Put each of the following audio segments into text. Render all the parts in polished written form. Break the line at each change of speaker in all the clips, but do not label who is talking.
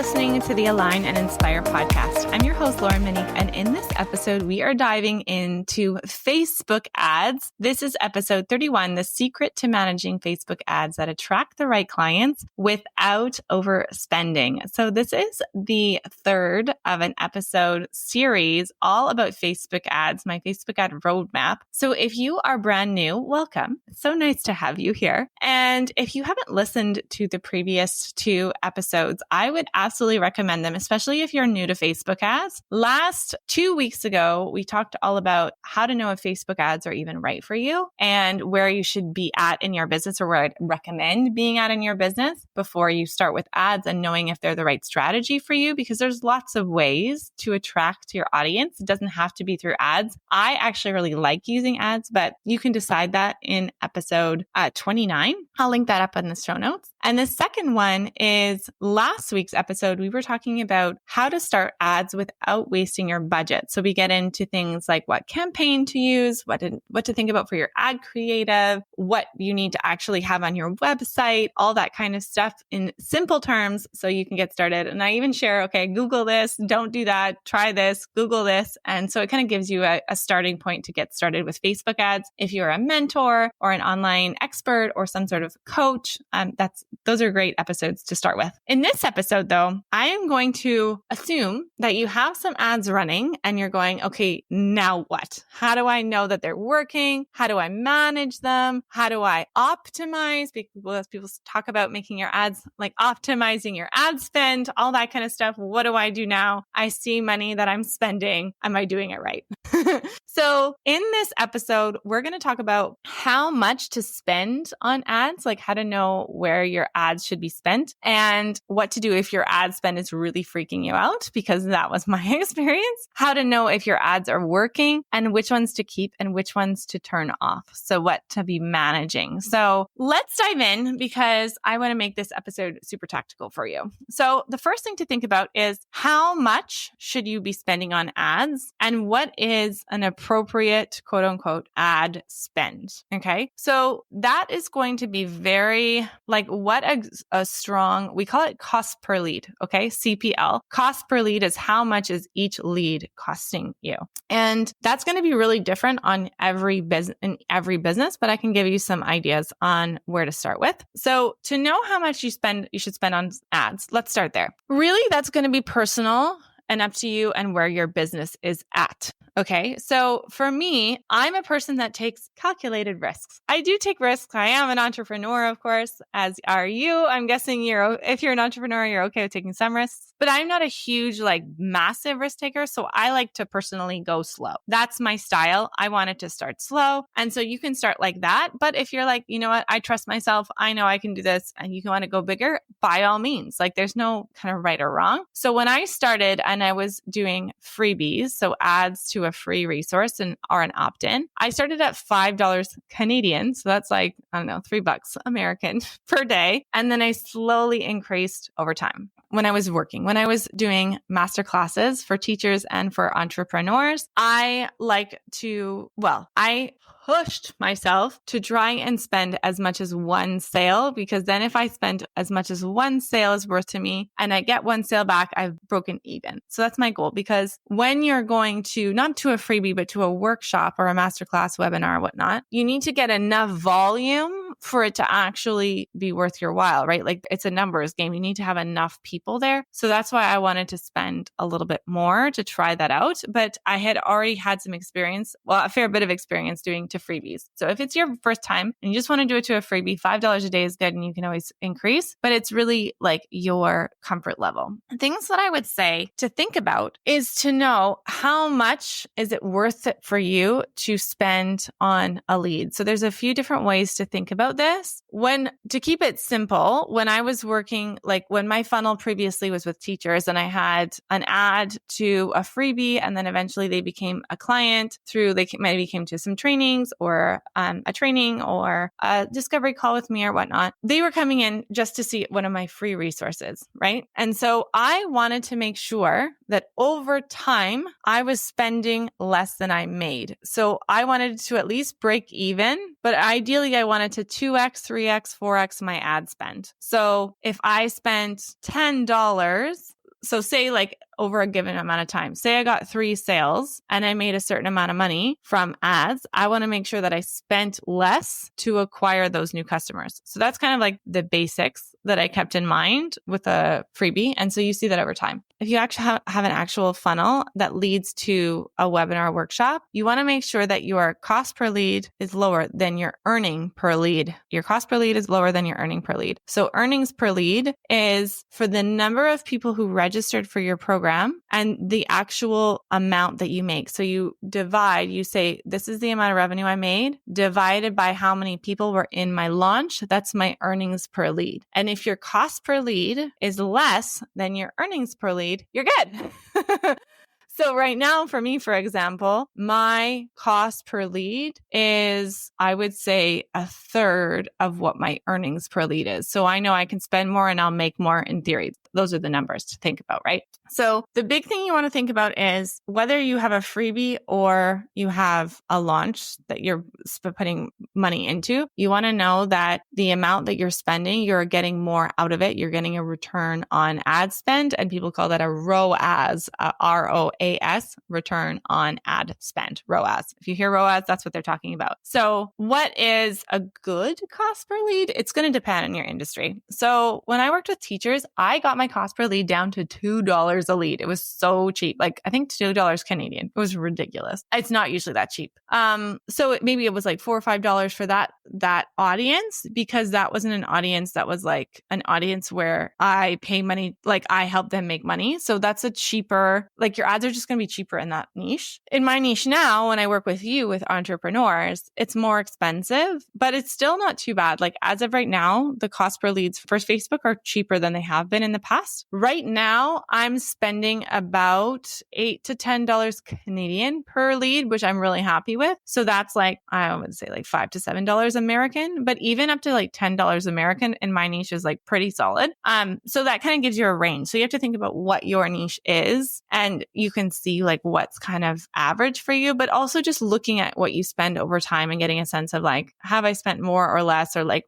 listening to the Align and Inspire podcast. I'm your host, Lauren Monique, and in this episode, we are diving into Facebook ads. This is episode 31, the secret to managing Facebook ads that attract the right clients without overspending. So this is the third of an episode series all about Facebook ads, my Facebook ad roadmap. So if you are brand new, welcome. It's so nice to have you here. And if you haven't listened to the previous two episodes, I would absolutely recommend them, especially if you're new to Facebook ads. Last 2 weeks ago, we talked all about how to know if Facebook ads are even right for you and where you should be at in your business, or where I'd recommend being at in your business before you start with ads, and knowing if they're the right strategy for you, because there's lots of ways to attract your audience. It doesn't have to be through ads. I actually really like using ads, but you can decide that in episode 29. I'll link that up in the show notes. And the second one is last week's episode. We were talking about how to start ads without wasting your budget. So we get into things like what campaign to use, what to think about for your ad creative, what you need to actually have on your website, all that kind of stuff in simple terms so you can get started. And I even share, okay, Google this, don't do that, try this, Google this. And so it kind of gives you a starting point to get started with Facebook ads. If you're a mentor or an online expert or some sort of coach, those are great episodes to start with. In this episode, though, I am going to assume that you have some ads running and you're going, okay, now what? How do I know that they're working? How do I manage them? How do I optimize? Because people talk about making your ads, like optimizing your ad spend, all that kind of stuff. What do I do now? I see money that I'm spending. Am I doing it right? So in this episode, we're going to talk about how much to spend on ads, like how to know where your ads should be spent, and what to do if your ad spend is really freaking you out, because that was my experience. How to know if your ads are working and which ones to keep and which ones to turn off. So what to be managing. So let's dive in, because I want to make this episode super tactical for you. So the first thing to think about is how much should you be spending on ads, and what is an appropriate quote unquote ad spend. Okay. So that is going to be very like what a strong, we call it cost per lead. Okay. CPL. Cost per lead is how much is each lead costing you. And that's going to be really different on every business, but I can give you some ideas on where to start with. So to know how much you should spend on ads, let's start there. Really, that's going to be personal and up to you and where your business is at. Okay. So for me, I'm a person that takes calculated risks. I do take risks. I am an entrepreneur, of course, as are you. I'm guessing if you're an entrepreneur, you're okay with taking some risks, but I'm not a huge, like massive risk taker. So I like to personally go slow. That's my style. I want it to start slow. And so you can start like that. But if you're like, you know what, I trust myself, I know I can do this, and you want to go bigger, by all means, like there's no kind of right or wrong. So when I started and I was doing freebies, so ads to a free resource or an opt-in, I started at $5 Canadian. So that's like, I don't know, $3 American per day. And then I slowly increased over time. When I was doing master classes for teachers and for entrepreneurs, I pushed myself to try and spend as much as one sale, because then if I spend as much as one sale is worth to me and I get one sale back, I've broken even. So that's my goal, because when you're going to, not to a freebie, but to a workshop or a masterclass, webinar, or whatnot, you need to get enough volume for it to actually be worth your while, right? Like it's a numbers game. You need to have enough people there. So that's why I wanted to spend a little bit more to try that out. But I had already had some experience, a fair bit of experience doing to freebies. So if it's your first time and you just want to do it to a freebie, $5 a day is good and you can always increase, but it's really like your comfort level. Things that I would say to think about is to know how much is it worth it for you to spend on a lead. So there's a few different ways to think about this. To keep it simple, when I was working, like when my funnel previously was with teachers and I had an ad to a freebie, and then eventually they became a client they maybe came to some trainings or a training or a discovery call with me or whatnot. They were coming in just to see one of my free resources, right? And so I wanted to make sure that over time, I was spending less than I made. So I wanted to at least break even but ideally I wanted to 2x, 3x, 4x my ad spend. So if I spent $10, so say like over a given amount of time, say I got 3 sales and I made a certain amount of money from ads, I want to make sure that I spent less to acquire those new customers. So that's kind of like the basics that I kept in mind with a freebie. And so you see that over time. If you actually have an actual funnel that leads to a webinar workshop, you want to make sure that your cost per lead is lower than your earning per lead. Your cost per lead is lower than your earning per lead. So earnings per lead is for the number of people who registered for your program and the actual amount that you make. So you divide, you say, this is the amount of revenue I made divided by how many people were in my launch. That's my earnings per lead. And if your cost per lead is less than your earnings per lead, you're good. So right now for me, for example, my cost per lead is, I would say, a third of what my earnings per lead is. So I know I can spend more and I'll make more in theory. Those are the numbers to think about, right? So the big thing you want to think about is whether you have a freebie or you have a launch that you're putting money into, you want to know that the amount that you're spending, you're getting more out of it. You're getting a return on ad spend, and people call that a ROAS, ROAS, return on ad spend, ROAS. If you hear ROAS, that's what they're talking about. So what is a good cost per lead? It's going to depend on your industry. So when I worked with teachers, I got my cost per lead down to $2 a lead. It was so cheap. Like I think $2 Canadian. It was ridiculous. It's not usually that cheap. So maybe it was like $4 or $5 for that audience, because that wasn't an audience that was like an audience where I pay money, like I help them make money. So that's a cheaper, like your ads are just going to be cheaper in that niche. In my niche now, when I work with you with entrepreneurs, it's more expensive, but it's still not too bad. Like as of right now, the cost per leads for Facebook are cheaper than they have been in the past. Right now, I'm spending about $8 to $10 Canadian per lead, which I'm really happy with. So that's like, I would say like $5 to $7 American, but even up to like $10 American in my niche is like pretty solid. So that kind of gives you a range. So you have to think about what your niche is, and you can see like what's kind of average for you, but also just looking at what you spend over time and getting a sense of like, have I spent more or less, or like,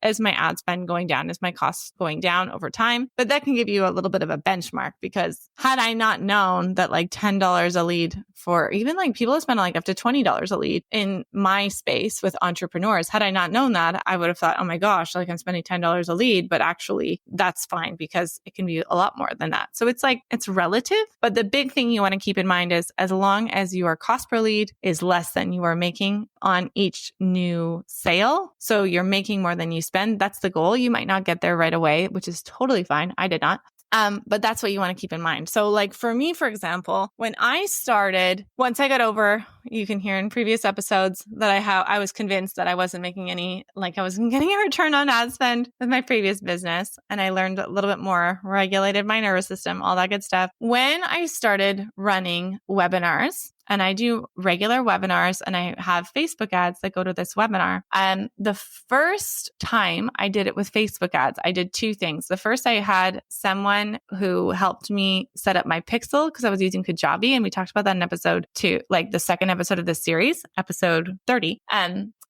is my ad spend going down? Is my costs going down over time? But that can give you a little bit of a benchmark, because had I not known that like $10 a lead for even like people who spend like up to $20 a lead in my space with entrepreneurs, had I not known that, I would have thought, oh my gosh, like I'm spending $10 a lead, but actually that's fine because it can be a lot more than that. So it's like, it's relative, but the big thing you want to keep in mind is as long as your cost per lead is less than you are making on each new sale, so you're making more than you spend, that's the goal. You might not get there right away, which is totally fine. I did not. But that's what you want to keep in mind. So like for me, for example, when I started, once I got over, you can hear in previous episodes that I was convinced that I wasn't making any, like I wasn't getting a return on ad spend with my previous business. And I learned a little bit more, regulated my nervous system, all that good stuff. When I started running webinars, and I do regular webinars and I have Facebook ads that go to this webinar. The first time I did it with Facebook ads, I did 2 things. The first, I had someone who helped me set up my pixel because I was using Kajabi, and we talked about that in episode 2, like the second episode of this series, episode 30.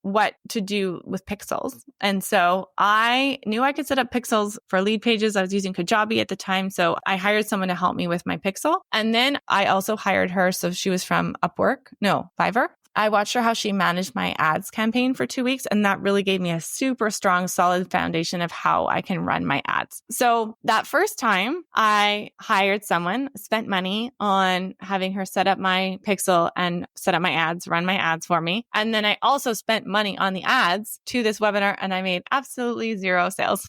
What to do with pixels. And so I knew I could set up pixels for lead pages. I was using Kajabi at the time. So I hired someone to help me with my pixel. And then I also hired her. So she was from Fiverr. I watched her how she managed my ads campaign for 2 weeks. And that really gave me a super strong, solid foundation of how I can run my ads. So that first time I hired someone, spent money on having her set up my pixel and set up my ads, run my ads for me. And then I also spent money on the ads to this webinar, and I made absolutely 0 sales.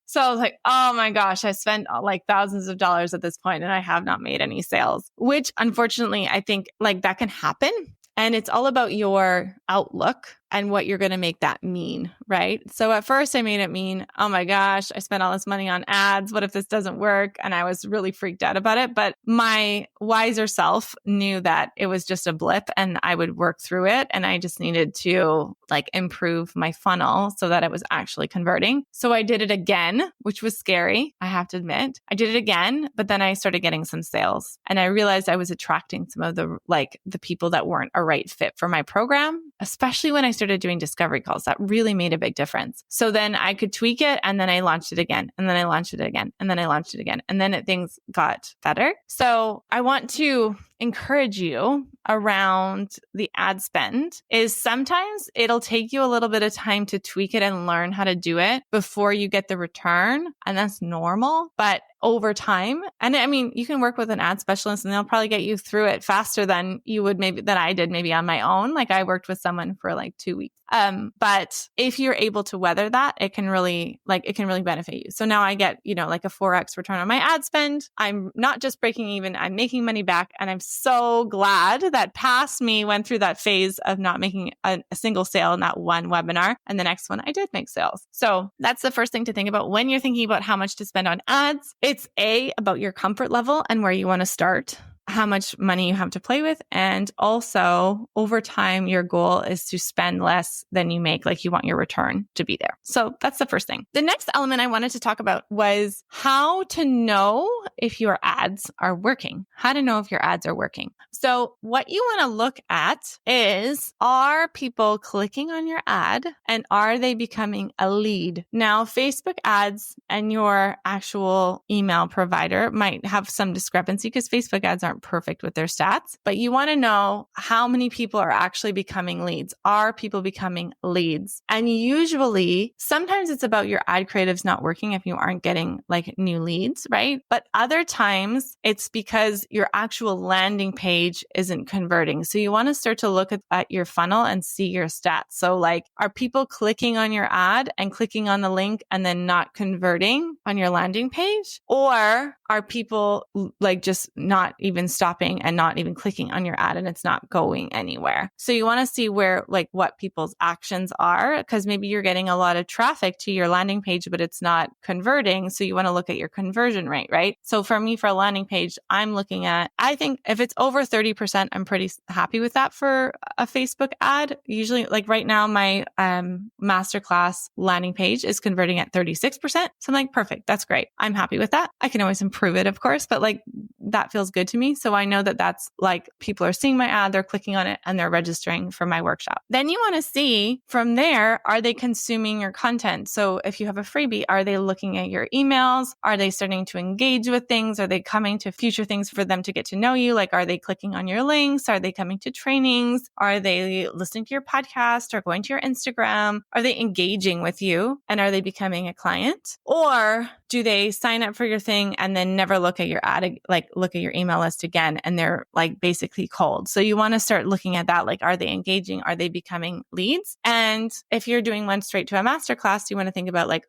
So I was like, oh my gosh, I spent like thousands of dollars at this point and I have not made any sales, which unfortunately I think like that can happen. And it's all about your outlook and what you're going to make that mean, right? So at first I made it mean, oh my gosh, I spent all this money on ads. What if this doesn't work? And I was really freaked out about it. But my wiser self knew that it was just a blip and I would work through it. And I just needed to like improve my funnel so that it was actually converting. So I did it again, which was scary, I have to admit. I did it again, but then I started getting some sales and I realized I was attracting some of the people that weren't a right fit for my program, especially when I started doing discovery calls. That really made a big difference. So then I could tweak it, and then I launched it again, and then I launched it again, and then I launched it again. And then things got better. So I want to encourage you around the ad spend is sometimes it'll take you a little bit of time to tweak it and learn how to do it before you get the return. And that's normal. But over time, and I mean, you can work with an ad specialist and they'll probably get you through it faster than you would than I did maybe on my own. Like I worked with someone for like 2 weeks. But if you're able to weather that, it can really benefit you. So now I get, like a 4x return on my ad spend. I'm not just breaking even, I'm making money back. And I'm so glad that past me went through that phase of not making a single sale in that one webinar. And the next one I did make sales. So that's the first thing to think about when you're thinking about how much to spend on ads. It's about your comfort level and where you want to start, how much money you have to play with. And also over time, your goal is to spend less than you make, like you want your return to be there. So that's the first thing. The next element I wanted to talk about was how to know if your ads are working, how to know if your ads are working. So what you want to look at is, are people clicking on your ad and are they becoming a lead? Now, Facebook ads and your actual email provider might have some discrepancy because Facebook ads aren't perfect with their stats, but you want to know how many people are actually becoming leads. Are people becoming leads? And usually, sometimes it's about your ad creatives not working if you aren't getting like new leads, right? But other times it's because your actual landing page isn't converting. So you want to start to look at your funnel and see your stats. So like, are people clicking on your ad and clicking on the link and then not converting on your landing page? Or are people like just not even stopping and not even clicking on your ad and it's not going anywhere? So you want to see where, like, what people's actions are, because maybe you're getting a lot of traffic to your landing page, but it's not converting. So you want to look at your conversion rate, right? So for me, for a landing page, I'm looking at, I think if it's over 30%, I'm pretty happy with that for a Facebook ad. Usually, like right now, my masterclass landing page is converting at 36%. So I'm like, perfect. That's great. I'm happy with that. I can always improve it, of course, but like that feels good to me. So I know that that's like people are seeing my ad, they're clicking on it and they're registering for my workshop. Then you want to see from there, are they consuming your content? So if you have a freebie, are they looking at your emails? Are they starting to engage with things? Are they coming to future things for them to get to know you? Like, are they clicking on your links? Are they coming to trainings? Are they listening to your podcast or going to your Instagram? Are they engaging with you? And are they becoming a client? Or do they sign up for your thing and then never look at your ad, like look at your email list again, and they're like basically cold? So you want to start looking at that. Like, are they engaging? Are they becoming leads? And if you're doing one straight to a masterclass, you want to think about like,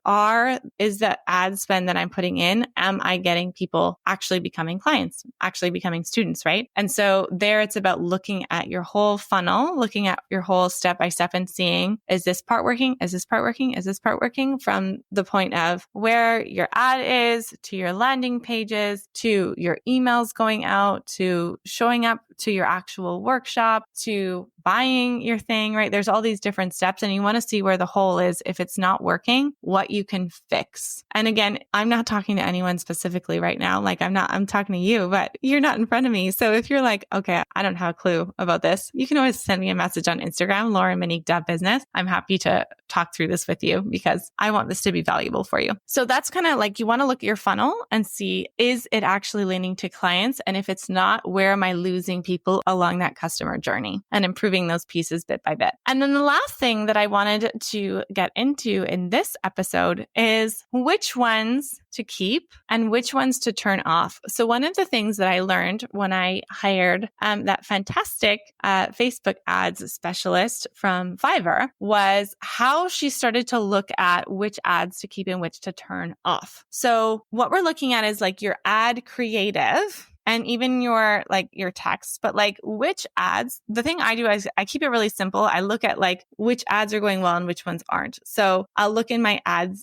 is the ad spend that I'm putting in, am I getting people actually becoming clients, actually becoming students, right? And so there it's about looking at your whole funnel, looking at your whole step by step and seeing, is this part working? Is this part working? Is this part working? From the point of where your ad is, to your landing pages, to your emails going out, to showing up to your actual workshop, to buying your thing, right? There's all these different steps and you want to see where the hole is. If it's not working, what you can fix. And again, I'm not talking to anyone specifically right now. Like I'm talking to you, but you're not in front of me. So if you're like, okay, I don't have a clue about this, you can always send me a message on Instagram, laurenmonique.business. I'm happy to talk through this with you because I want this to be valuable for you. So that's kind of like, you want to look at your funnel and see, is it actually leading to clients? And if it's not, where am I losing people along that customer journey, and improving those pieces bit by bit. And then the last thing that I wanted to get into in this episode is which ones to keep and which ones to turn off. So one of the things that I learned when I hired that fantastic Facebook ads specialist from Fiverr was how she started to look at which ads to keep and which to turn off. So what we're looking at is like your ad creative and even your text, but like which ads. The thing I do is I keep it really simple. I look at like which ads are going well and which ones aren't. So I'll look in my ad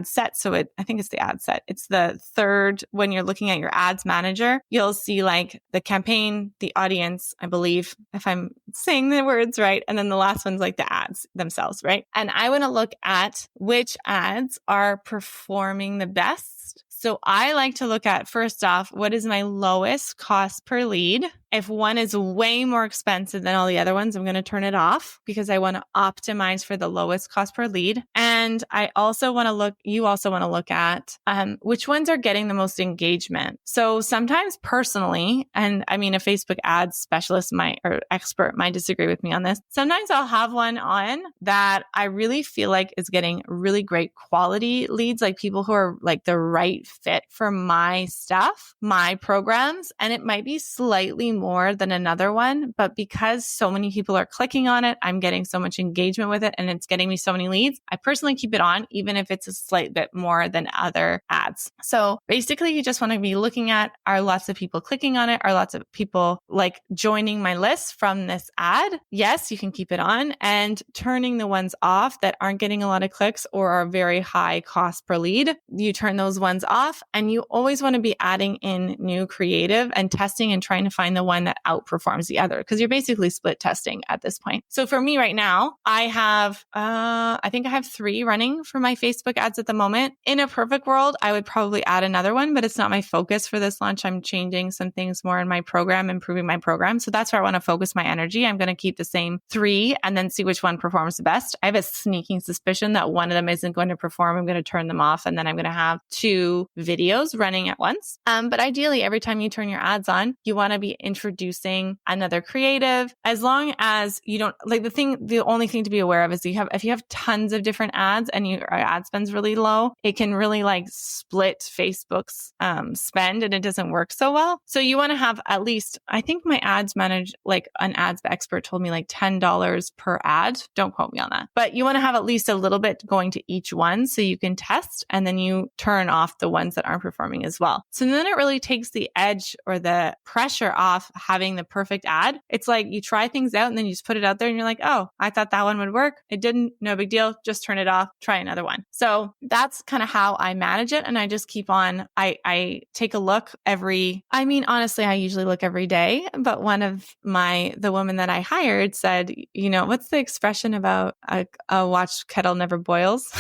set. So I think it's the ad set. It's the third, when you're looking at your ads manager, you'll see like the campaign, the audience, I believe, if I'm saying the words right. And then the last one's like the ads themselves, right? And I want to look at which ads are performing the best. So I like to look at, first off, what is my lowest cost per lead? if one is way more expensive than all the other ones, I'm going to turn it off because I want to optimize for the lowest cost per lead. And you also want to look at which ones are getting the most engagement. So sometimes personally, and I mean, a Facebook ads specialist or expert might disagree with me on this. Sometimes I'll have one on that I really feel like is getting really great quality leads, like people who are like the right fit for my stuff, my programs. And it might be slightly more than another one, but because so many people are clicking on it, I'm getting so much engagement with it and it's getting me so many leads. I personally keep it on, even if it's a slight bit more than other ads. So basically you just want to be looking at, are lots of people clicking on it? Are lots of people like joining my list from this ad? Yes, you can keep it on, and turning the ones off that aren't getting a lot of clicks or are very high cost per lead. You turn those ones off, and you always want to be adding in new creative and testing and trying to find the one that outperforms the other, because you're basically split testing at this point. So for me right now, I think I have 3 running for my Facebook ads at the moment. In a perfect world, I would probably add another one, but it's not my focus for this launch. I'm changing some things more in my program, improving my program. So that's where I want to focus my energy. I'm going to keep the same 3 and then see which one performs the best. I have a sneaking suspicion that one of them isn't going to perform. I'm going to turn them off, and then I'm going to have 2 videos running at once. But ideally, every time you turn your ads on, you want to be introducing another creative. As long as you don't the only thing to be aware of is if you have tons of different ads and your ad spend's really low, it can really like split Facebook's spend, and it doesn't work so well. So you want to have at least, I think my ads managed, like an ads expert told me, like $10 per ad. Don't quote me on that, but you want to have at least a little bit going to each one so you can test, and then you turn off the ones that aren't performing as well. So then it really takes the edge or the pressure off having the perfect ad. It's like you try things out and then you just put it out there and you're like, oh, I thought that one would work. It didn't. No big deal. Just turn it off. Try another one. So that's kind of how I manage it. And I just keep on, I take a look honestly, I usually look every day, but one of the woman that I hired said, what's the expression about a watched kettle never boils?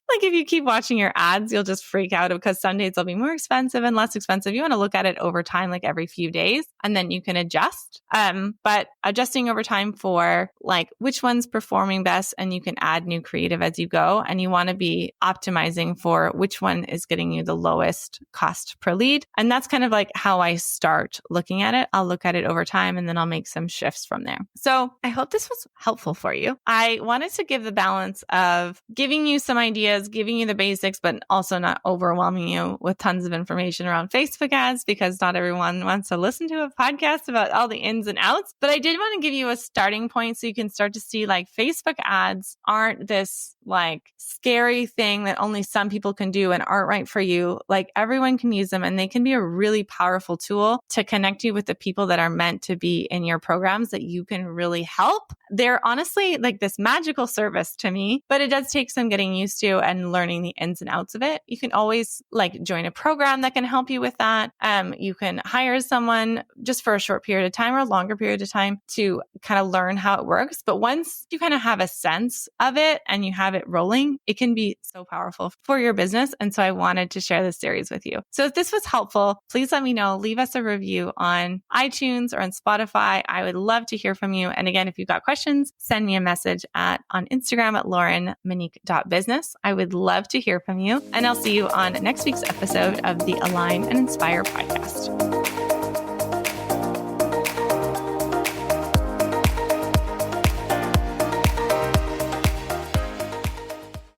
Like if you keep watching your ads, you'll just freak out because some days they'll be more expensive and less expensive. You want to look at it over time, like every few days, and then you can adjust. But adjusting over time for like which one's performing best, and you can add new creative as you go. And you want to be optimizing for which one is getting you the lowest cost per lead. And that's kind of like how I start looking at it. I'll look at it over time and then I'll make some shifts from there. So I hope this was helpful for you. I wanted to give the balance of giving you some ideas, giving you the basics, but also not overwhelming you with tons of information around Facebook ads, because not everyone wants to listen to a podcast about all the ins and outs. But I did want to give you a starting point so you can start to see like Facebook ads aren't this like scary thing that only some people can do and aren't right for you. Like everyone can use them, and they can be a really powerful tool to connect you with the people that are meant to be in your programs that you can really help. They're honestly like this magical service to me, but it does take some getting used to and learning the ins and outs of it. You can always like join a program that can help you with that. You can hire someone just for a short period of time or a longer period of time to kind of learn how it works. But once you kind of have a sense of it and you have it rolling, it can be so powerful for your business. And so I wanted to share this series with you. So if this was helpful, please let me know. Leave us a review on iTunes or on Spotify. I would love to hear from you. And again, if you've got questions, send me a message on Instagram at laurenmonique.business. I would love to hear from you. And I'll see you on next week's episode of the Align and Inspire podcast.